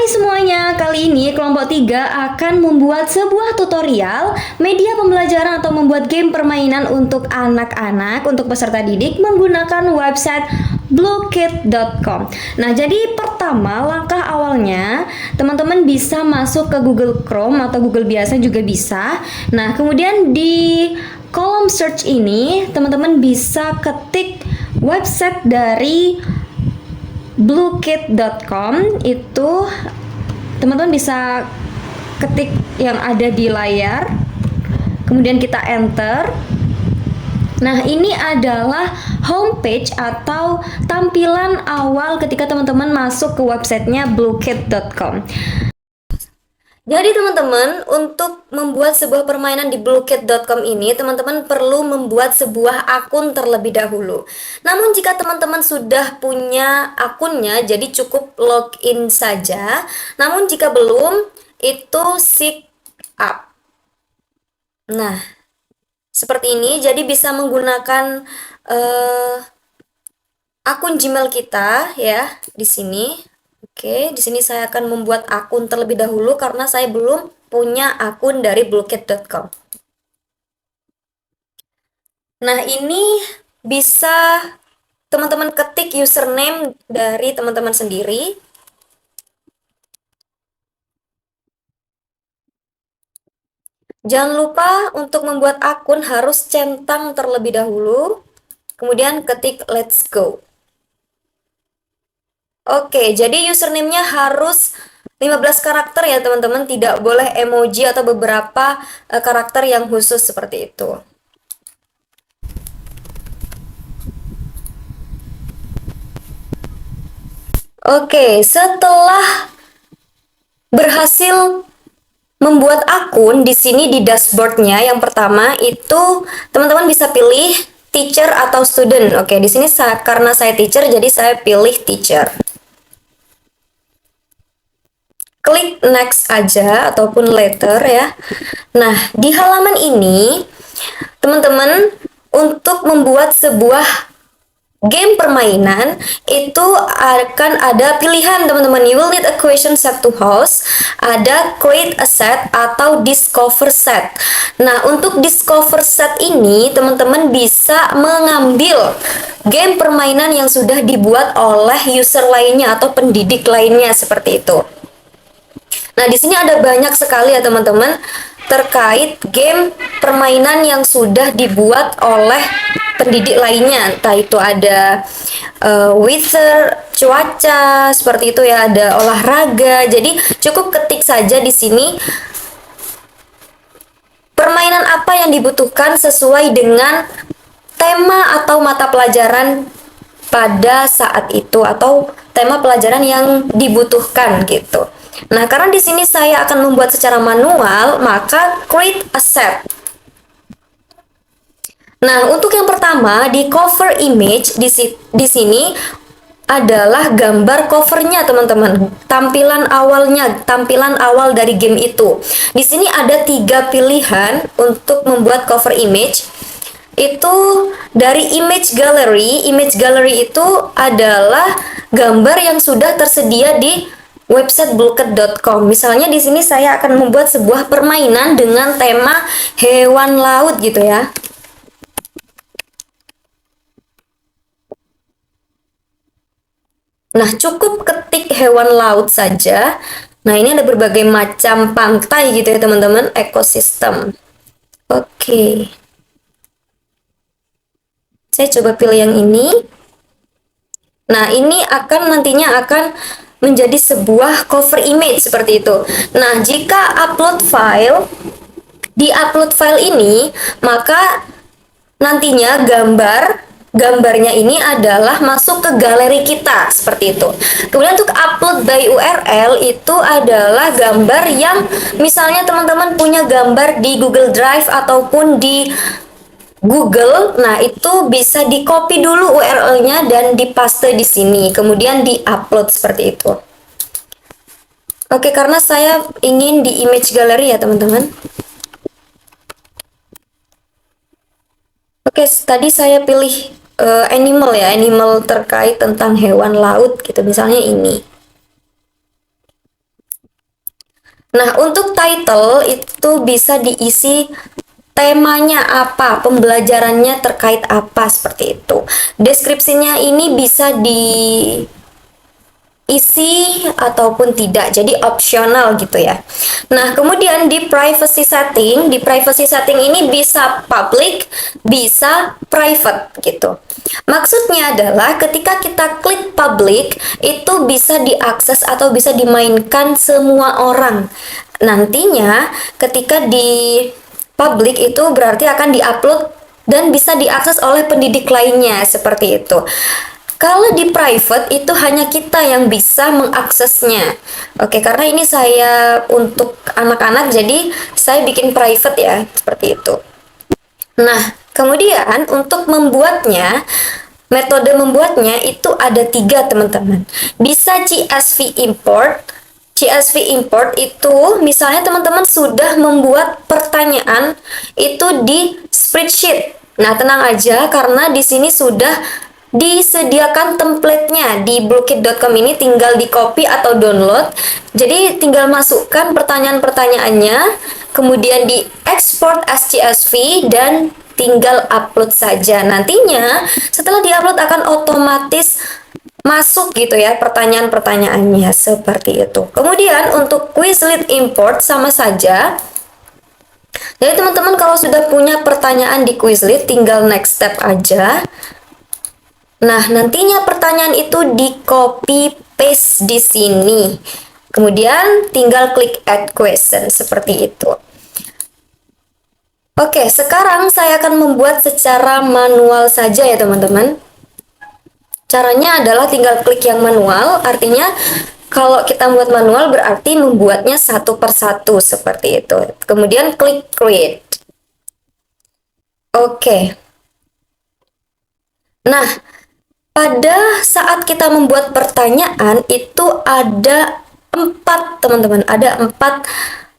Hai semuanya, kali ini kelompok 3 akan membuat sebuah tutorial media pembelajaran atau membuat game permainan untuk anak-anak, untuk peserta didik menggunakan website bluekit.com. Nah, jadi pertama langkah awalnya teman-teman bisa masuk ke Google Chrome atau Google biasa juga bisa. Nah, kemudian di kolom search ini teman-teman bisa ketik website dari bluekit.com. Itu teman-teman bisa ketik yang ada di layar, kemudian kita enter. Nah, ini adalah homepage atau tampilan awal ketika teman-teman masuk ke websitenya bluekit.com. Jadi teman-teman, untuk membuat sebuah permainan di bluekit.com ini, teman-teman perlu membuat sebuah akun terlebih dahulu. Namun jika teman-teman sudah punya akunnya, jadi cukup login saja. Namun jika belum, itu sign up. Nah, seperti ini, jadi bisa menggunakan akun Gmail kita ya di sini. Oke, di sini saya akan membuat akun terlebih dahulu karena saya belum punya akun dari bluekit.com. Nah, ini bisa teman-teman ketik username dari teman-teman sendiri. Jangan lupa untuk membuat akun harus centang terlebih dahulu. Kemudian ketik let's go. Oke, jadi username-nya harus 15 karakter ya teman-teman, tidak boleh emoji atau beberapa karakter yang khusus seperti itu. Oke, setelah berhasil membuat akun di sini di dashboardnya, yang pertama itu teman-teman bisa pilih teacher atau student. Oke, di sini karena saya teacher, jadi saya pilih teacher. Klik next aja ataupun later ya. Nah, di halaman ini teman-teman untuk membuat sebuah game permainan itu akan ada pilihan teman-teman. You will need a question set to host, ada create a set atau discover set. Nah, untuk discover set ini teman-teman bisa mengambil game permainan yang sudah dibuat oleh user lainnya atau pendidik lainnya seperti itu. Nah, di sini ada banyak sekali ya teman-teman terkait game permainan yang sudah dibuat oleh pendidik lainnya. Entah itu ada weather, cuaca, seperti itu ya, ada olahraga. Jadi cukup ketik saja di sini permainan apa yang dibutuhkan sesuai dengan tema atau mata pelajaran pada saat itu atau tema pelajaran yang dibutuhkan gitu. Nah, karena di sini saya akan membuat secara manual, maka create a set. Nah, untuk yang pertama di cover image di sini adalah gambar covernya teman-teman, tampilan awalnya, tampilan awal dari game itu. Di sini ada 3 pilihan untuk membuat cover image. Itu dari image gallery. Image gallery itu adalah gambar yang sudah tersedia di website bluekit.com. Misalnya di sini saya akan membuat sebuah permainan dengan tema hewan laut gitu ya. Nah, cukup ketik hewan laut saja. Nah, ini ada berbagai macam pantai gitu ya teman-teman, ekosistem. Oke. Saya coba pilih yang ini. Nah, ini nantinya akan menjadi sebuah cover image seperti itu. Nah, jika upload file, di upload file ini, maka nantinya gambarnya ini adalah masuk ke galeri kita seperti itu. Kemudian untuk upload by URL itu adalah gambar yang misalnya teman-teman punya gambar di Google Drive ataupun di Google, nah itu bisa di copy dulu URL-nya dan dipaste di sini, kemudian di-upload seperti itu. Oke, karena saya ingin di image gallery ya teman-teman. Oke, tadi saya pilih animal ya, animal terkait tentang hewan laut gitu, misalnya ini. Nah, untuk title itu bisa diisi temanya apa, pembelajarannya terkait apa, seperti itu. Deskripsinya ini bisa diisi ataupun tidak, jadi opsional gitu ya. Nah, kemudian di privacy setting ini bisa public, bisa private gitu. Maksudnya adalah ketika kita klik public, itu bisa diakses atau bisa dimainkan semua orang. Nantinya ketika di public itu berarti akan diupload dan bisa diakses oleh pendidik lainnya, seperti itu. Kalau di private itu hanya kita yang bisa mengaksesnya. Oke, karena ini saya untuk anak-anak jadi saya bikin private ya, seperti itu. Nah, kemudian untuk membuatnya, metode membuatnya itu ada tiga teman-teman. Bisa CSV import. CSV import itu misalnya teman-teman sudah membuat pertanyaan itu di spreadsheet. Nah, tenang aja karena di sini sudah disediakan template-nya di Bluekit.com ini, tinggal di copy atau download. Jadi tinggal masukkan pertanyaan-pertanyaannya, kemudian di export as CSV dan tinggal upload saja. Nantinya setelah diupload akan otomatis masuk gitu ya pertanyaan-pertanyaannya, seperti itu. Kemudian untuk Quizlet import sama saja. Jadi teman-teman kalau sudah punya pertanyaan di Quizlet tinggal next step aja. Nah, nantinya pertanyaan itu di copy paste di sini. Kemudian tinggal klik add question seperti itu. Oke, sekarang saya akan membuat secara manual saja ya teman-teman. Caranya adalah tinggal klik yang manual, artinya kalau kita membuat manual berarti membuatnya satu persatu seperti itu. Kemudian klik create. Oke. Nah, pada saat kita membuat pertanyaan itu ada empat teman-teman, ada empat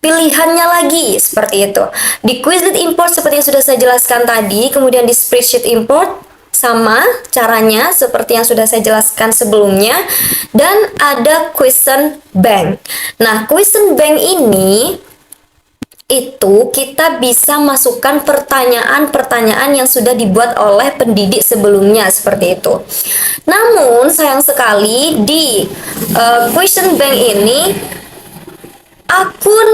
pilihannya lagi seperti itu. Di Quizlet import seperti yang sudah saya jelaskan tadi, kemudian di spreadsheet import sama caranya seperti yang sudah saya jelaskan sebelumnya, dan ada question bank. Nah, question bank ini itu kita bisa masukkan pertanyaan-pertanyaan yang sudah dibuat oleh pendidik sebelumnya, seperti itu. Namun sayang sekali di question bank ini akun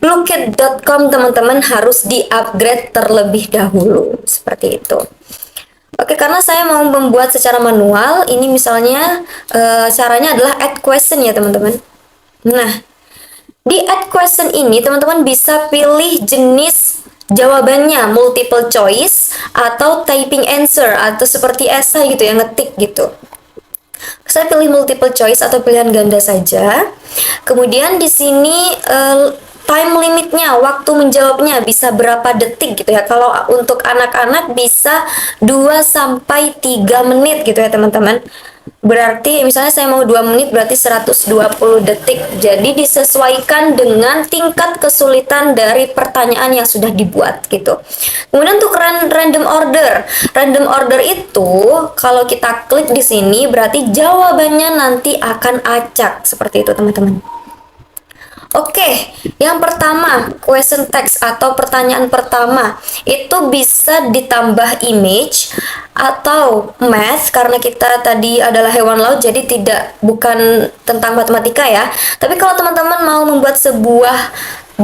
Bluekit.com teman-teman harus di-upgrade terlebih dahulu, seperti itu. Oke, karena saya mau membuat secara manual, ini misalnya caranya adalah add question ya teman-teman. Nah, di add question ini teman-teman bisa pilih jenis jawabannya, multiple choice atau typing answer atau seperti esai gitu ya, ngetik gitu. Saya pilih multiple choice atau pilihan ganda saja. Kemudian di sini time limitnya, waktu menjawabnya bisa berapa detik gitu ya. Kalau untuk anak-anak bisa 2 sampai 3 menit gitu ya, teman-teman. Berarti misalnya saya mau 2 menit berarti 120 detik. Jadi disesuaikan dengan tingkat kesulitan dari pertanyaan yang sudah dibuat gitu. Kemudian untuk random order. Random order itu kalau kita klik di sini berarti jawabannya nanti akan acak seperti itu, teman-teman. Oke, yang pertama, question text atau pertanyaan pertama itu bisa ditambah image atau math karena kita tadi adalah hewan laut jadi bukan tentang matematika ya. Tapi kalau teman-teman mau membuat sebuah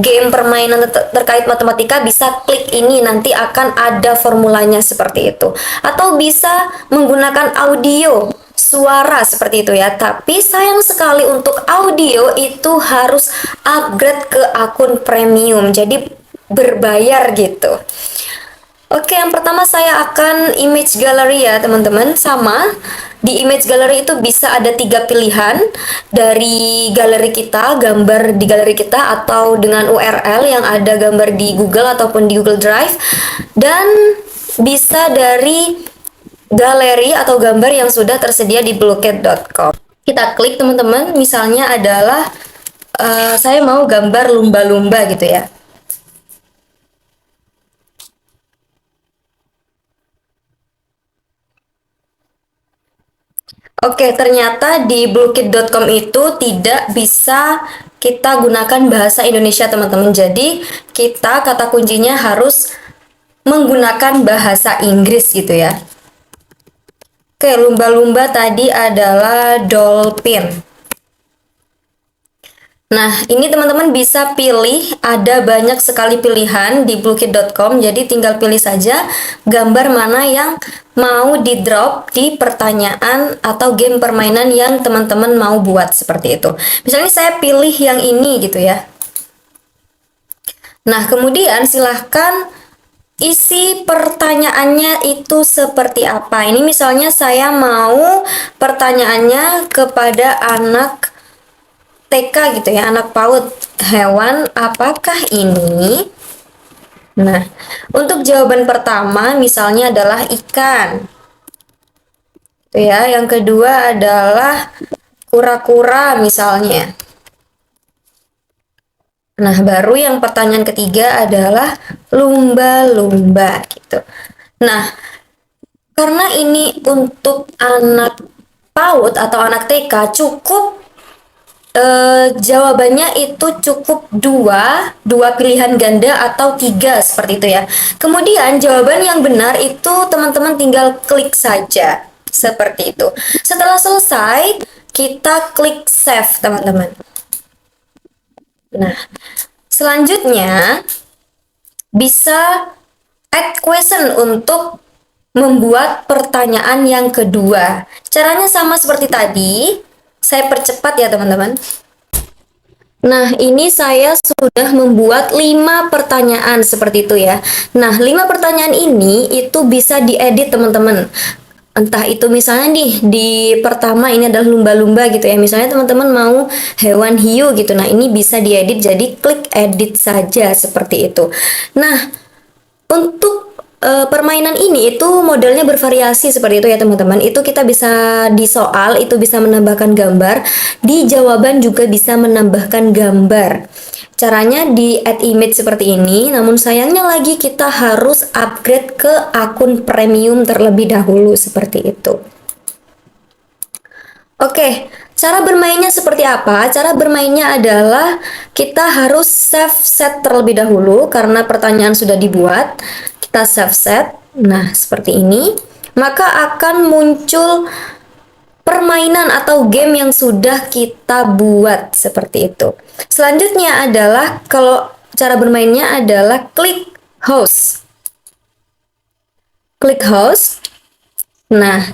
game permainan terkait matematika bisa klik ini, nanti akan ada formulanya seperti itu. Atau bisa menggunakan audio suara seperti itu ya, tapi sayang sekali untuk audio itu harus upgrade ke akun premium, jadi berbayar gitu. Oke, yang pertama saya akan image gallery ya teman-teman. Sama di image gallery itu bisa ada 3 pilihan dari galeri kita, gambar di galeri kita, atau dengan URL yang ada gambar di Google ataupun di Google Drive, dan bisa dari galeri atau gambar yang sudah tersedia di Bluekit.com. Kita klik teman-teman, misalnya adalah saya mau gambar lumba-lumba gitu ya. Oke, ternyata di Bluekit.com itu tidak bisa kita gunakan bahasa Indonesia teman-teman. Jadi kita kata kuncinya harus menggunakan bahasa Inggris gitu ya. Oke, lumba-lumba tadi adalah dolphin. Nah, ini teman-teman bisa pilih, ada banyak sekali pilihan di bluekit.com, jadi tinggal pilih saja gambar mana yang mau di-drop di pertanyaan atau game permainan yang teman-teman mau buat seperti itu. Misalnya saya pilih yang ini gitu ya. Nah, kemudian silahkan isi pertanyaannya itu seperti apa. Ini misalnya saya mau pertanyaannya kepada anak TK gitu ya, anak PAUD. Hewan apakah ini? Nah, untuk jawaban pertama misalnya adalah ikan. Tuh ya, yang kedua adalah kura-kura misalnya. Nah, baru yang pertanyaan ketiga adalah lumba-lumba gitu. Nah, karena ini untuk anak PAUD atau anak TK cukup jawabannya itu cukup dua pilihan ganda atau tiga seperti itu ya. Kemudian jawaban yang benar itu teman-teman tinggal klik saja seperti itu. Setelah selesai, kita klik save teman-teman. Nah, selanjutnya bisa add question untuk membuat pertanyaan yang kedua. Caranya sama seperti tadi. Saya percepat ya teman-teman. Nah, ini saya sudah membuat 5 pertanyaan seperti itu ya. Nah, 5 pertanyaan ini itu bisa diedit teman-teman. Entah itu misalnya nih, di pertama ini adalah lumba-lumba gitu ya. Misalnya teman-teman mau hewan hiu gitu. Nah, ini bisa diedit jadi klik edit saja seperti itu. Nah, untuk permainan ini itu modelnya bervariasi seperti itu ya teman-teman. Itu kita bisa di soal itu bisa menambahkan gambar, di jawaban juga bisa menambahkan gambar. Caranya di add image seperti ini, namun sayangnya lagi kita harus upgrade ke akun premium terlebih dahulu seperti itu. Oke, cara bermainnya seperti apa? Cara bermainnya adalah kita harus save set terlebih dahulu karena pertanyaan sudah dibuat. Kita save set. Nah, seperti ini. Maka akan muncul permainan atau game yang sudah kita buat seperti itu. Selanjutnya adalah kalau cara bermainnya adalah klik host. Klik host. Nah,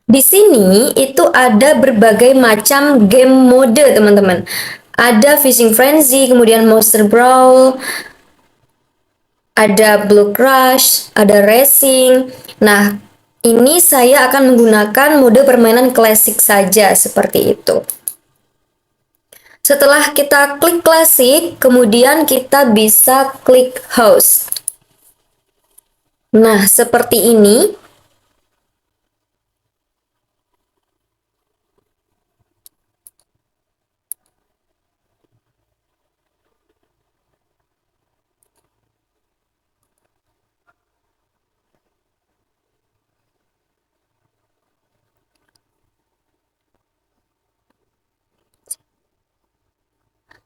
di sini itu ada berbagai macam game mode, teman-teman. Ada Fishing Frenzy, kemudian Monster Brawl, ada Blue Crush, ada Racing. Nah, ini saya akan menggunakan mode permainan klasik saja seperti itu. Setelah kita klik klasik, kemudian kita bisa klik host. Nah, seperti ini.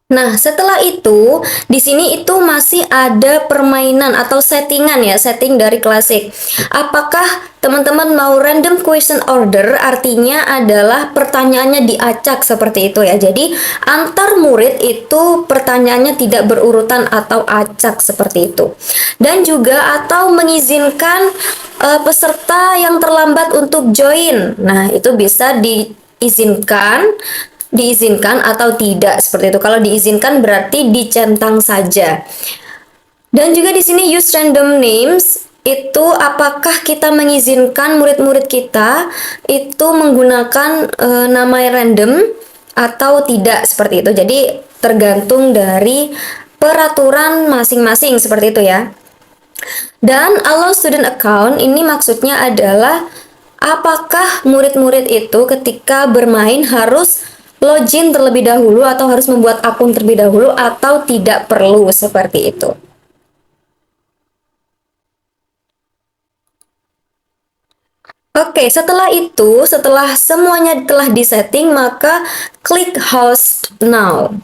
Nah, setelah itu, di sini itu masih ada permainan atau settingan ya, setting dari klasik. Apakah teman-teman mau random question order? Artinya adalah pertanyaannya diacak seperti itu ya. Jadi, antar murid itu pertanyaannya tidak berurutan atau acak seperti itu. Dan juga atau mengizinkan peserta yang terlambat untuk join. Nah, itu bisa diizinkan atau tidak seperti itu. Kalau diizinkan berarti dicentang saja. Dan juga di sini use random names itu apakah kita mengizinkan murid-murid kita itu menggunakan nama random atau tidak seperti itu. Jadi tergantung dari peraturan masing-masing seperti itu ya. Dan allow student account ini maksudnya adalah apakah murid-murid itu ketika bermain harus login terlebih dahulu atau harus membuat akun terlebih dahulu atau tidak perlu seperti itu. Oke, setelah itu, setelah semuanya telah disetting, maka klik host now.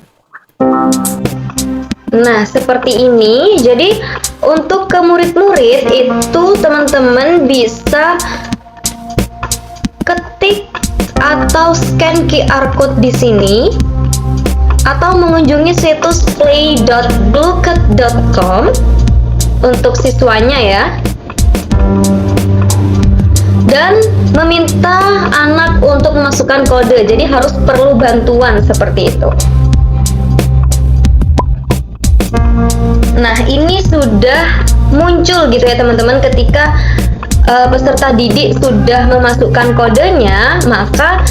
Nah, seperti ini. Jadi, untuk ke murid-murid itu teman-teman bisa ketik atau scan QR code di sini atau mengunjungi situs play.bluecode.com untuk siswanya ya. Dan meminta anak untuk memasukkan kode. Jadi harus perlu bantuan seperti itu. Nah, ini sudah muncul gitu ya teman-teman, ketika peserta didik sudah memasukkan kodenya, maka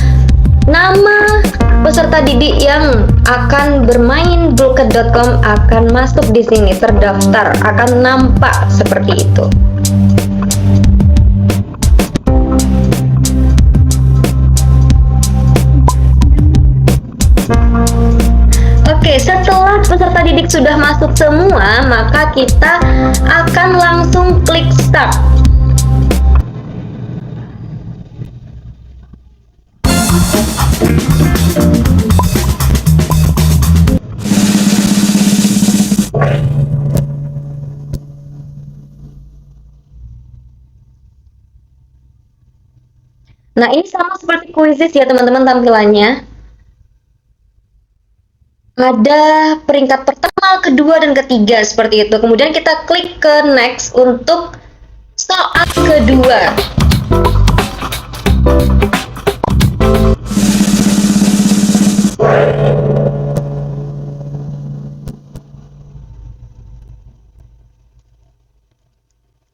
nama peserta didik yang akan bermain bluecode.com akan masuk di sini, terdaftar, akan nampak seperti itu. Oke, setelah peserta didik sudah masuk semua, maka kita akan langsung klik start. Nah, ini sama seperti kuisis ya teman-teman tampilannya. Ada peringkat pertama, kedua, dan ketiga seperti itu. Kemudian kita klik ke next untuk soal kedua.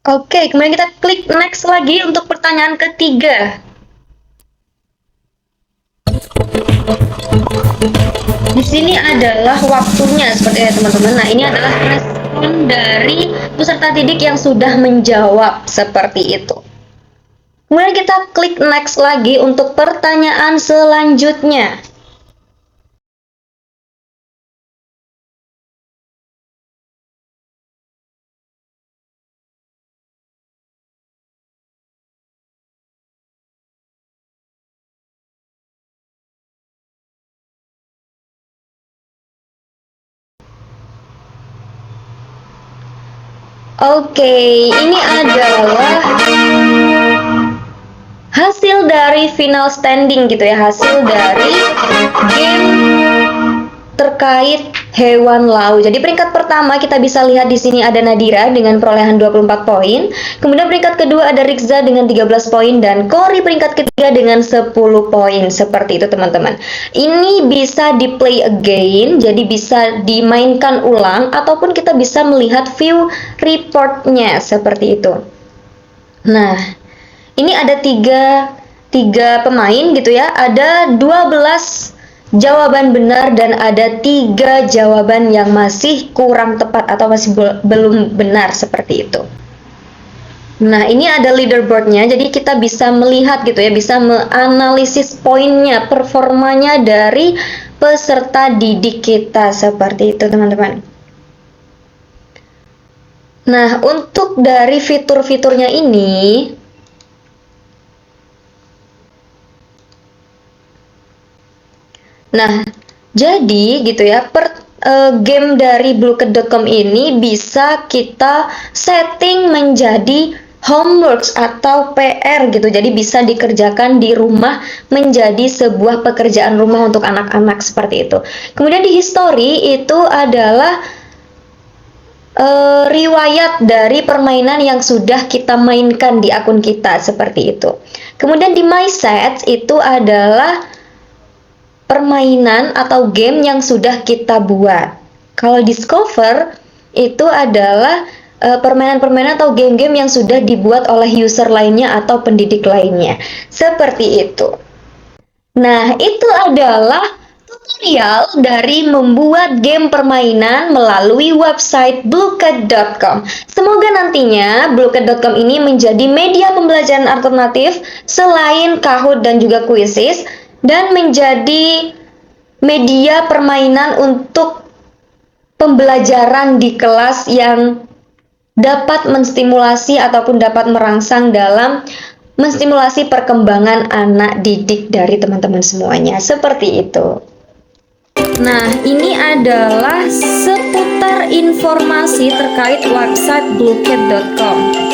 Oke, kemudian kita klik next lagi untuk pertanyaan ketiga. Di sini adalah waktunya seperti itu teman-teman. Nah, ini adalah respon dari peserta didik yang sudah menjawab seperti itu. Kemudian kita klik next lagi untuk pertanyaan selanjutnya. Oke, ini adalah hasil dari final standing gitu ya, hasil dari game terkait hewan laut. Jadi peringkat pertama kita bisa lihat di sini ada Nadira dengan perolehan 24 poin. Kemudian peringkat kedua ada Rikza dengan 13 poin dan Kori peringkat ketiga dengan 10 poin. Seperti itu teman-teman. Ini bisa di play again, jadi bisa dimainkan ulang ataupun kita bisa melihat view reportnya seperti itu. Nah, ini ada tiga pemain gitu ya. Ada 12 jawaban benar dan ada 3 jawaban yang masih kurang tepat atau masih belum benar seperti itu. Nah, ini ada leaderboardnya, jadi kita bisa melihat gitu ya, bisa menganalisis poinnya, performanya dari peserta didik kita seperti itu teman-teman. Nah, untuk dari fitur-fiturnya ini, nah, jadi gitu ya, game dari bluecode.com ini bisa kita setting menjadi homeworks atau PR gitu. Jadi bisa dikerjakan di rumah menjadi sebuah pekerjaan rumah untuk anak-anak seperti itu. Kemudian di history itu adalah riwayat dari permainan yang sudah kita mainkan di akun kita seperti itu. Kemudian di my sets itu adalah permainan atau game yang sudah kita buat. Kalau discover itu adalah permainan-permainan atau game-game yang sudah dibuat oleh user lainnya atau pendidik lainnya. Seperti itu. Nah, itu adalah tutorial dari membuat game permainan melalui website bluecode.com. Semoga nantinya bluecode.com ini menjadi media pembelajaran alternatif selain Kahoot dan juga Quizizz, dan menjadi media permainan untuk pembelajaran di kelas yang dapat menstimulasi ataupun dapat merangsang dalam menstimulasi perkembangan anak didik dari teman-teman semuanya. Seperti itu. Nah, ini adalah seputar informasi terkait website bluecat.com.